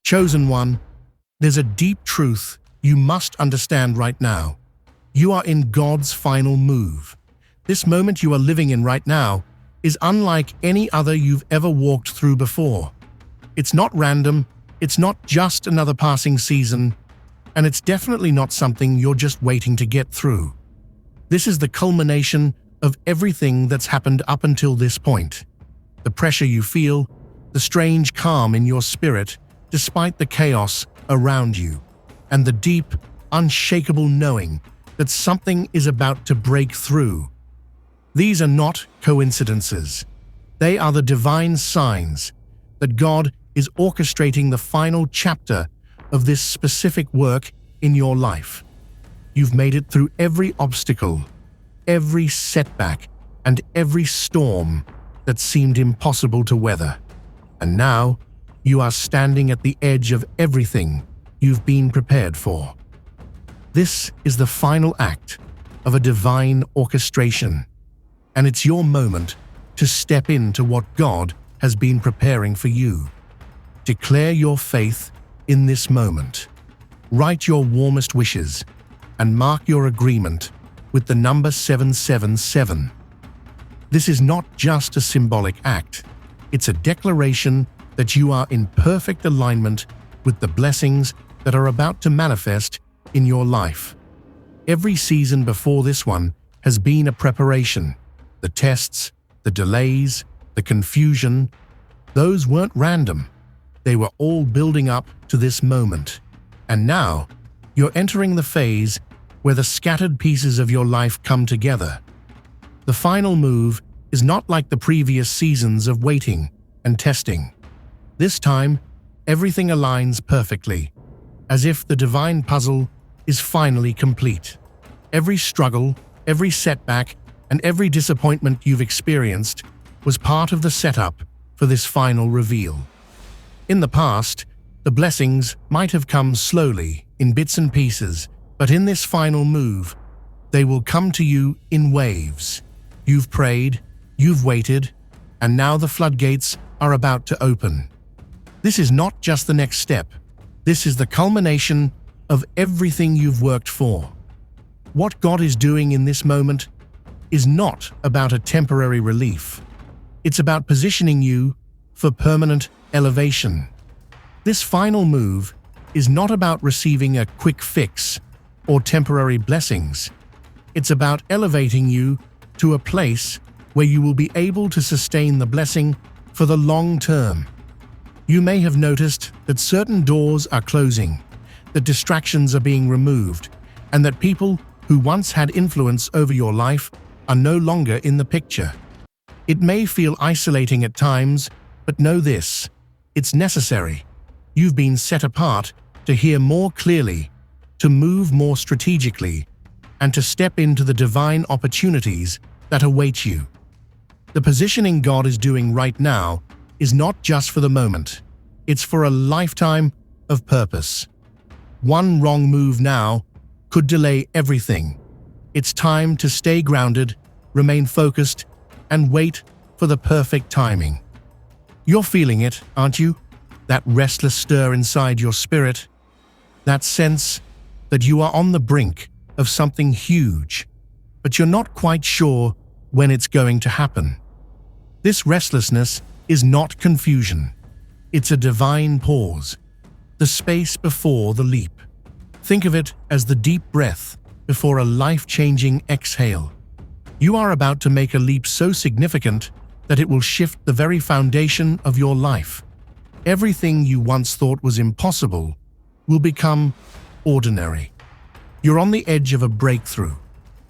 Chosen one, there's a deep truth you must understand right now. You are in God's final move. This moment you are living in right now is unlike any other you've ever walked through before. It's not random, it's not just another passing season, and it's definitely not something you're just waiting to get through. This is the culmination of everything that's happened up until this point. The pressure you feel, the strange calm in your spirit despite the chaos around you, and the deep, unshakable knowing that something is about to break through. These are not coincidences. They are the divine signs that God is orchestrating the final chapter of this specific work in your life. You've made it through every obstacle, every setback, and every storm that seemed impossible to weather. And now, you are standing at the edge of everything you've been prepared for. This is the final act of a divine orchestration, and it's your moment to step into what God has been preparing for you. Declare your faith in this moment. Write your warmest wishes and mark your agreement with the number 777. This is not just a symbolic act, it's a declaration that you are in perfect alignment with the blessings that are about to manifest in your life. Every season before this one has been a preparation. The tests, the delays, the confusion, those weren't random. They were all building up to this moment. And now, you're entering the phase where the scattered pieces of your life come together. The final move is not like the previous seasons of waiting and testing. This time, everything aligns perfectly, as if the divine puzzle is finally complete. Every struggle, every setback, and every disappointment you've experienced was part of the setup for this final reveal. In the past, the blessings might have come slowly, in bits and pieces, but in this final move, they will come to you in waves. You've prayed, you've waited, and now the floodgates are about to open. This is not just the next step. This is the culmination of everything you've worked for. What God is doing in this moment is not about a temporary relief. It's about positioning you for permanent elevation. This final move is not about receiving a quick fix or temporary blessings. It's about elevating you to a place where you will be able to sustain the blessing for the long term. You may have noticed that certain doors are closing, that distractions are being removed, and that people who once had influence over your life are no longer in the picture. It may feel isolating at times, but know this: it's necessary. You've been set apart to hear more clearly, to move more strategically, and to step into the divine opportunities that await you. The positioning God is doing right now is not just for the moment. It's for a lifetime of purpose. One wrong move now could delay everything. It's time to stay grounded, remain focused, and wait for the perfect timing. You're feeling it, aren't you? That restless stir inside your spirit, that sense that you are on the brink of something huge, but you're not quite sure when it's going to happen. This restlessness is not confusion. It's a divine pause, the space before the leap. Think of it as the deep breath before a life-changing exhale. You are about to make a leap so significant that it will shift the very foundation of your life. Everything you once thought was impossible will become ordinary. You're on the edge of a breakthrough,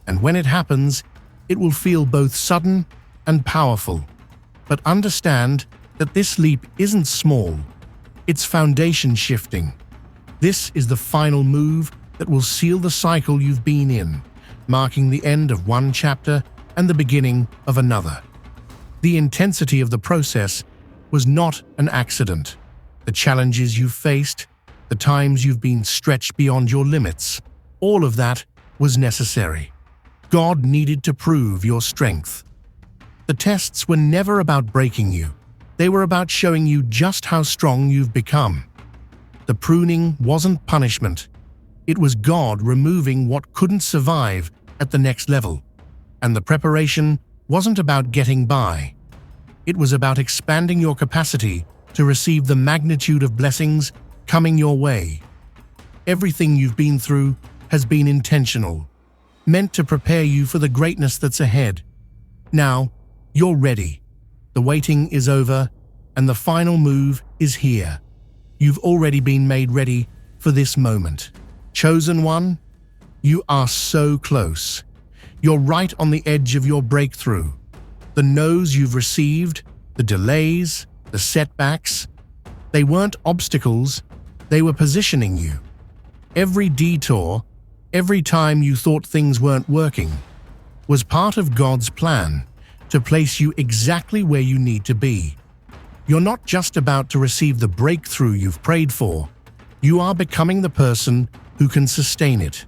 and when it happens, it will feel both sudden and powerful. But understand that this leap isn't small. It's foundation shifting. This is the final move that will seal the cycle you've been in, marking the end of one chapter and the beginning of another. The intensity of the process was not an accident. The challenges you've faced, the times you've been stretched beyond your limits, all of that was necessary. God needed to prove your strength. The tests were never about breaking you. They were about showing you just how strong you've become. The pruning wasn't punishment. It was God removing what couldn't survive at the next level. And the preparation wasn't about getting by. It was about expanding your capacity to receive the magnitude of blessings coming your way. Everything you've been through has been intentional, meant to prepare you for the greatness that's ahead. Now, you're ready. The waiting is over, and the final move is here. You've already been made ready for this moment. Chosen one, you are so close. You're right on the edge of your breakthrough. The no's you've received, the delays, the setbacks, they weren't obstacles, they were positioning you. Every detour, every time you thought things weren't working, was part of God's plan to place you exactly where you need to be. You're not just about to receive the breakthrough you've prayed for, you are becoming the person who can sustain it.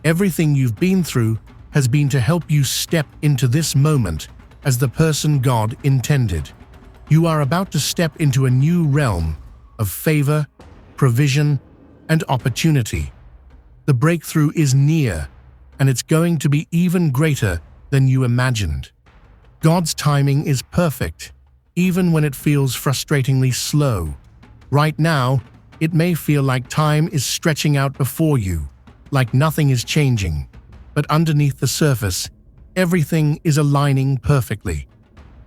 Everything you've been through has been to help you step into this moment as the person God intended. You are about to step into a new realm of favor, provision, and opportunity. The breakthrough is near, and it's going to be even greater than you imagined. God's timing is perfect, even when it feels frustratingly slow. Right now, it may feel like time is stretching out before you, like nothing is changing. But underneath the surface, everything is aligning perfectly.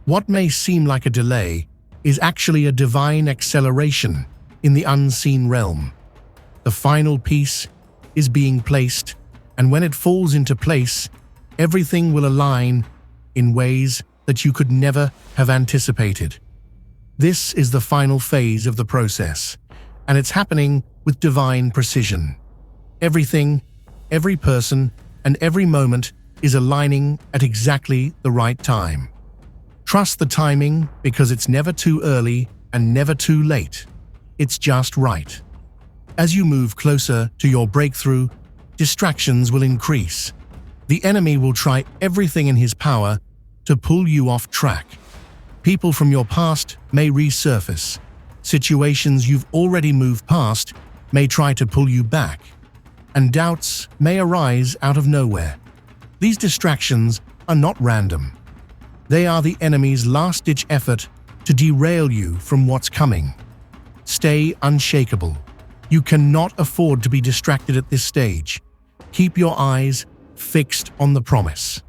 What may seem like a delay is actually a divine acceleration in the unseen realm. The final piece is being placed, and when it falls into place, everything will align in ways that you could never have anticipated. This is the final phase of the process, and it's happening with divine precision. Everything, every person, and every moment is aligning at exactly the right time. Trust the timing because it's never too early and never too late. It's just right. As you move closer to your breakthrough, distractions will increase. The enemy will try everything in his power to pull you off track. People from your past may resurface. Situations you've already moved past may try to pull you back. And doubts may arise out of nowhere. These distractions are not random. They are the enemy's last-ditch effort to derail you from what's coming. Stay unshakable. You cannot afford to be distracted at this stage. Keep your eyes fixed on the promise.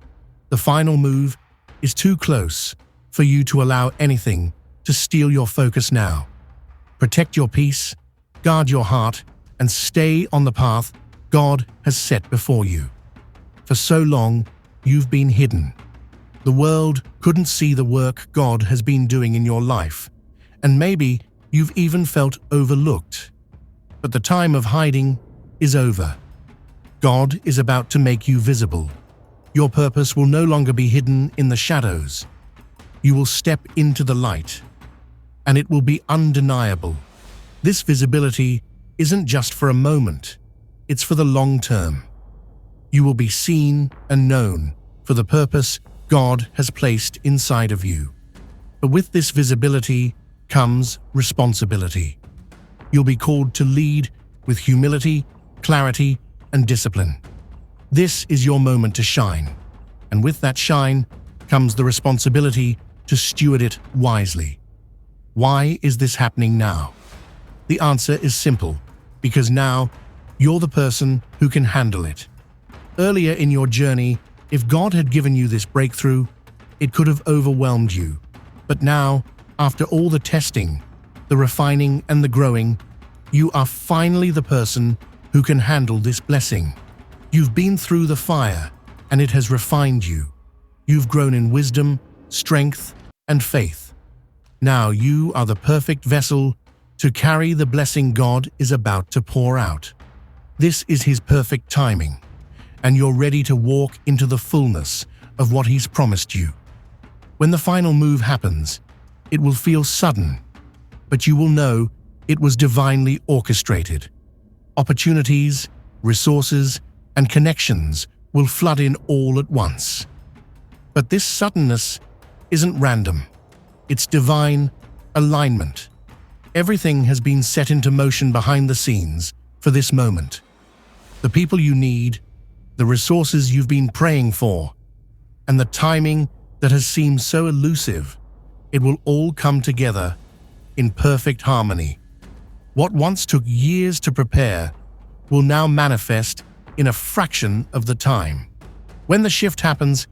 The final move is too close for you to allow anything to steal your focus now. Protect your peace, guard your heart, and stay on the path God has set before you. For so long, you've been hidden. The world couldn't see the work God has been doing in your life, and maybe you've even felt overlooked. But the time of hiding is over. God is about to make you visible. Your purpose will no longer be hidden in the shadows. You will step into the light, and it will be undeniable. This visibility isn't just for a moment, it's for the long term. You will be seen and known for the purpose God has placed inside of you. But with this visibility comes responsibility. You'll be called to lead with humility, clarity, and discipline. This is your moment to shine, and with that shine comes the responsibility to steward it wisely. Why is this happening now? The answer is simple, because now you're the person who can handle it. Earlier in your journey, if God had given you this breakthrough, it could have overwhelmed you. But now, after all the testing, the refining, and the growing, you are finally the person who can handle this blessing. You've been through the fire, and it has refined you. You've grown in wisdom, strength, and faith. Now you are the perfect vessel to carry the blessing God is about to pour out. This is His perfect timing, and you're ready to walk into the fullness of what He's promised you. When the final move happens, it will feel sudden, but you will know it was divinely orchestrated. Opportunities, resources, and connections will flood in all at once. But this suddenness isn't random. It's divine alignment. Everything has been set into motion behind the scenes for this moment. The people you need, the resources you've been praying for, and the timing that has seemed so elusive, it will all come together in perfect harmony. What once took years to prepare will now manifest in a fraction of the time. When the shift happens,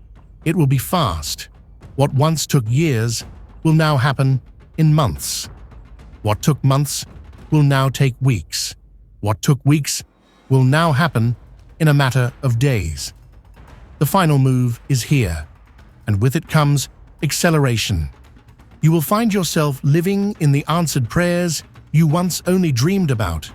it will be fast. What once took years will now happen in months. What took months will now take weeks. What took weeks will now happen in a matter of days. The final move is here, and with it comes acceleration. You will find yourself living in the answered prayers you once only dreamed about.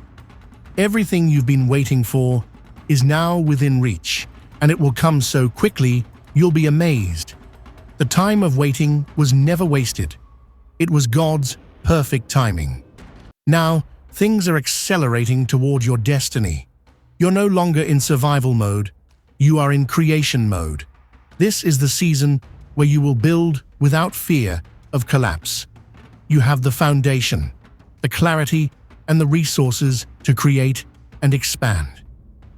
Everything you've been waiting for is now within reach, and it will come so quickly you'll be amazed. The time of waiting was never wasted. It was God's perfect timing. Now, things are accelerating toward your destiny. You're no longer in survival mode, you are in creation mode. This is the season where you will build without fear of collapse. You have the foundation, the clarity, and the resources to create and expand.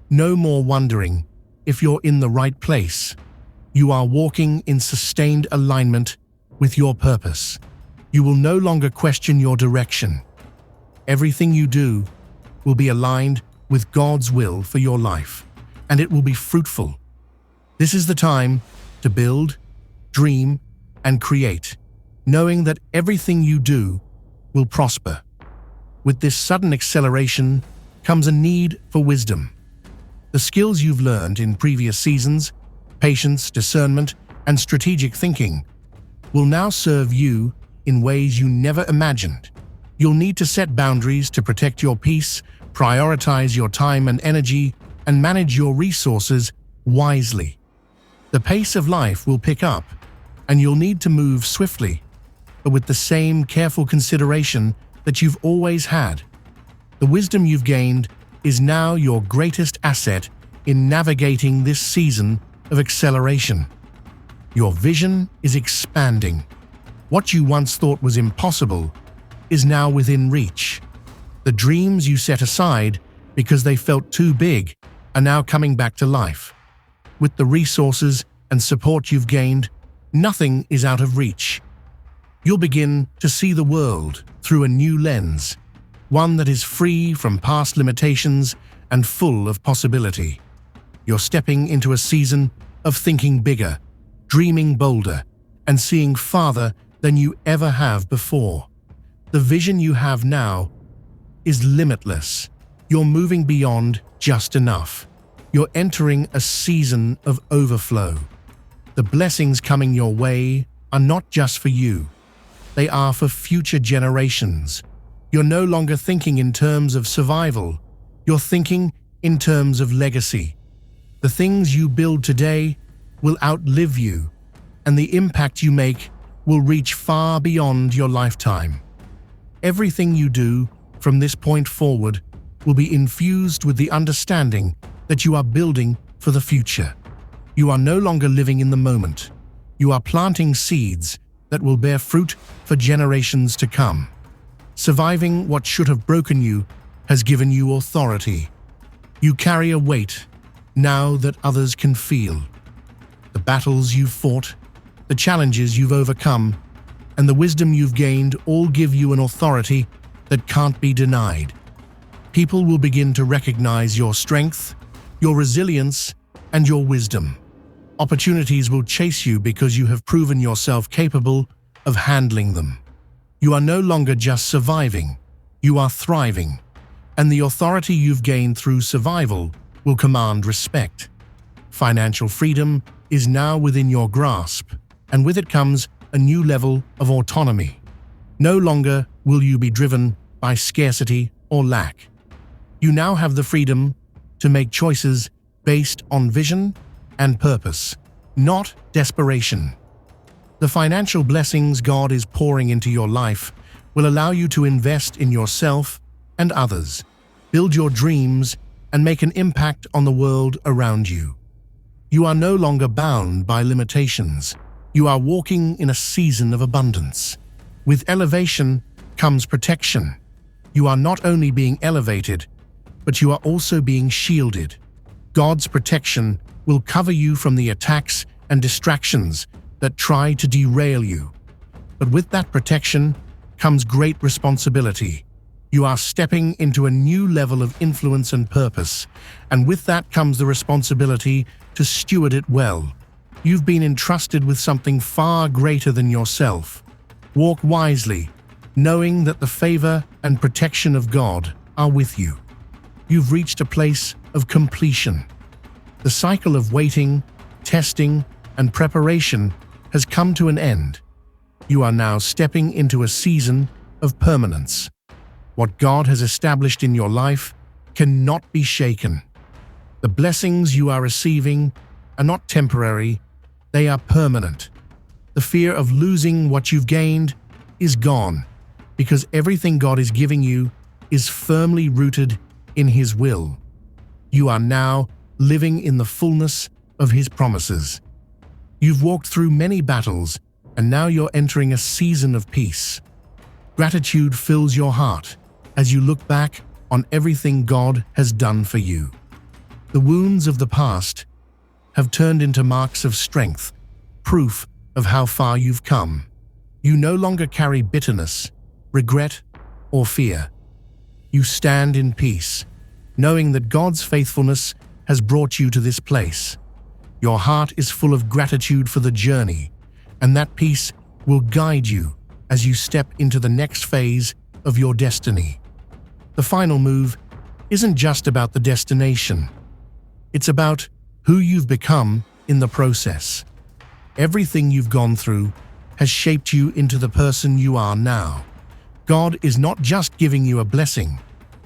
No more wondering if you're in the right place. You are walking in sustained alignment with your purpose. You will no longer question your direction. Everything you do will be aligned with God's will for your life, and it will be fruitful. This is the time to build, dream, and create, knowing that everything you do will prosper. With this sudden acceleration comes a need for wisdom. The skills you've learned in previous seasons, patience, discernment, and strategic thinking, will now serve you in ways you never imagined. You'll need to set boundaries to protect your peace, prioritize your time and energy, and manage your resources wisely. The pace of life will pick up, and you'll need to move swiftly, but with the same careful consideration that you've always had. The wisdom you've gained is now your greatest asset in navigating this season of acceleration. Your vision is expanding. What you once thought was impossible is now within reach. The dreams you set aside because they felt too big are now coming back to life. With the resources and support you've gained, nothing is out of reach. You'll begin to see the world through a new lens, one that is free from past limitations and full of possibility. You're stepping into a season of thinking bigger, dreaming bolder, and seeing farther than you ever have before. The vision you have now is limitless. You're moving beyond just enough. You're entering a season of overflow. The blessings coming your way are not just for you. They are for future generations. You're no longer thinking in terms of survival. You're thinking in terms of legacy. The things you build today will outlive you, and the impact you make will reach far beyond your lifetime. Everything you do from this point forward will be infused with the understanding that you are building for the future. You are no longer living in the moment. You are planting seeds that will bear fruit for generations to come. Surviving what should have broken you has given you authority. You carry a weight now that others can feel. The battles you've fought, the challenges you've overcome, and the wisdom you've gained all give you an authority that can't be denied. People will begin to recognize your strength, your resilience, and your wisdom. Opportunities will chase you because you have proven yourself capable of handling them. You are no longer just surviving, you are thriving, and the authority you've gained through survival will command respect. Financial freedom is now within your grasp, and with it comes a new level of autonomy. No longer will you be driven by scarcity or lack. You now have the freedom to make choices based on vision and purpose, not desperation. The financial blessings God is pouring into your life will allow you to invest in yourself and others, build your dreams, and make an impact on the world around you. You are no longer bound by limitations. You are walking in a season of abundance. With elevation comes protection. You are not only being elevated, but you are also being shielded. God's protection will cover you from the attacks and distractions that try to derail you. But with that protection comes great responsibility. You are stepping into a new level of influence and purpose, and with that comes the responsibility to steward it well. You've been entrusted with something far greater than yourself. Walk wisely, knowing that the favor and protection of God are with you. You've reached a place of completion. The cycle of waiting, testing, and preparation has come to an end. You are now stepping into a season of permanence. What God has established in your life cannot be shaken. The blessings you are receiving are not temporary, they are permanent. The fear of losing what you've gained is gone, because everything God is giving you is firmly rooted in His will. You are now living in the fullness of His promises. You've walked through many battles, and now you're entering a season of peace. Gratitude fills your heart as you look back on everything God has done for you. The wounds of the past have turned into marks of strength, proof of how far you've come. You no longer carry bitterness, regret, or fear. You stand in peace, knowing that God's faithfulness has brought you to this place. Your heart is full of gratitude for the journey, and that peace will guide you as you step into the next phase of your destiny. The final move isn't just about the destination. It's about who you've become in the process. Everything you've gone through has shaped you into the person you are now. God is not just giving you a blessing.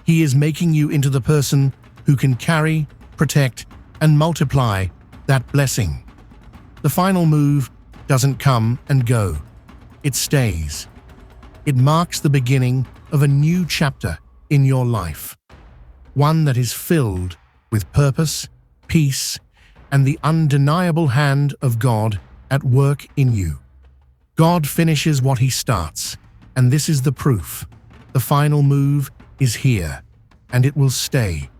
He is making you into the person who can carry, protect, and multiply that blessing. The final move doesn't come and go. It stays. It marks the beginning of a new chapter in your life, one that is filled with purpose, peace, and the undeniable hand of God at work in you. God finishes what He starts, and this is the proof. The final move is here, and it will stay.